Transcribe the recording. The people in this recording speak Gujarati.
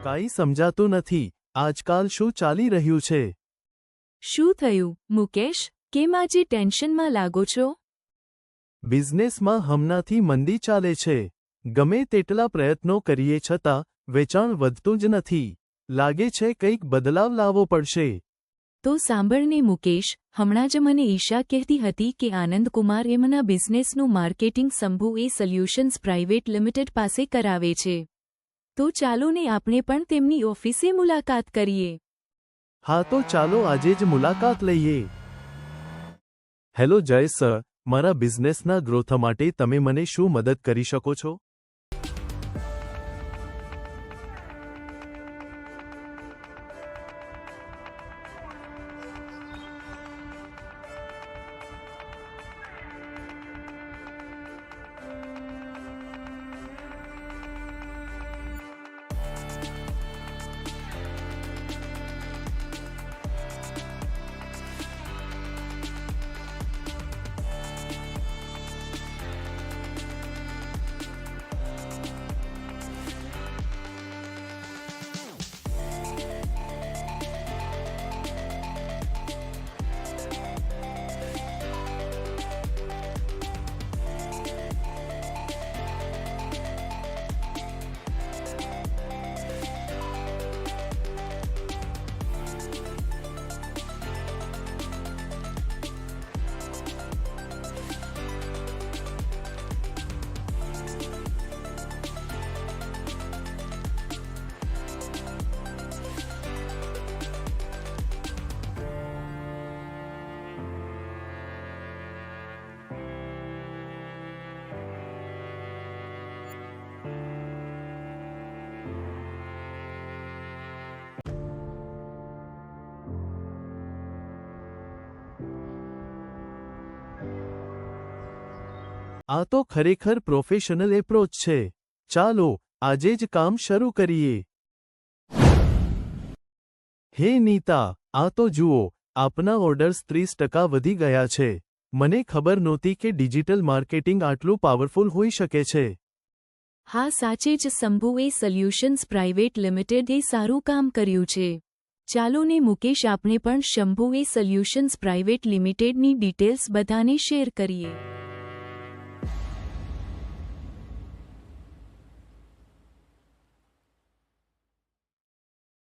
કાંઈ સમજાતું નથી. આજકાલ શું ચાલી રહ્યું છે? શું થયું, મુકેશ? કેમ આજે ટેન્શનમાં લાગો છો? બિઝનેસમાં હમણાંથી મંદી ચાલે છે. ગમે તેટલા પ્રયત્નો કરીએ છતાં વેચાણ વધતું જ નથી. લાગે છે કંઈક બદલાવ લાવવો પડશે. તો સાંભળને મુકેશ, હમણાં જ મને ઈશા કહેતી હતી કે આનંદકુમાર એમના બિઝનેસનું માર્કેટિંગ શંભુ એ સોલ્યુશન્સ પ્રાઇવેટ લિમિટેડ પાસે કરાવે છે. તો ચાલો ને આપણે પણ તેમની ઓફિસે મુલાકાત કરીએ. હા, તો ચાલો આજે જ મુલાકાત લઈએ. હેલો જય સર, મારા બિઝનેસના ગ્રોથ માટે તમે મને શું મદદ કરી શકો છો? આ તો ખરેખર પ્રોફેશનલ એપ્રોચ છે. ચાલો આજે જ કામ શરૂ કરીએ. હે નીતા, આ તો જુઓ, આપના ઓર્ડર્સ 30% વધી ગયા છે. મને ખબર નહોતી કે ડિજિટલ માર્કેટિંગ આટલું પાવરફુલ હોઈ શકે છે. હા, સાચે જ શંભુ એ સોલ્યુશન્સ પ્રાઇવેટ લિમિટેડે સારું કામ કર્યું છે. ચાલો ને મુકેશ, આપણે પણ શંભુ એ સોલ્યુશન્સ પ્રાઇવેટ લિમિટેડની ડિટેલ્સ બધાને શેર કરીએ.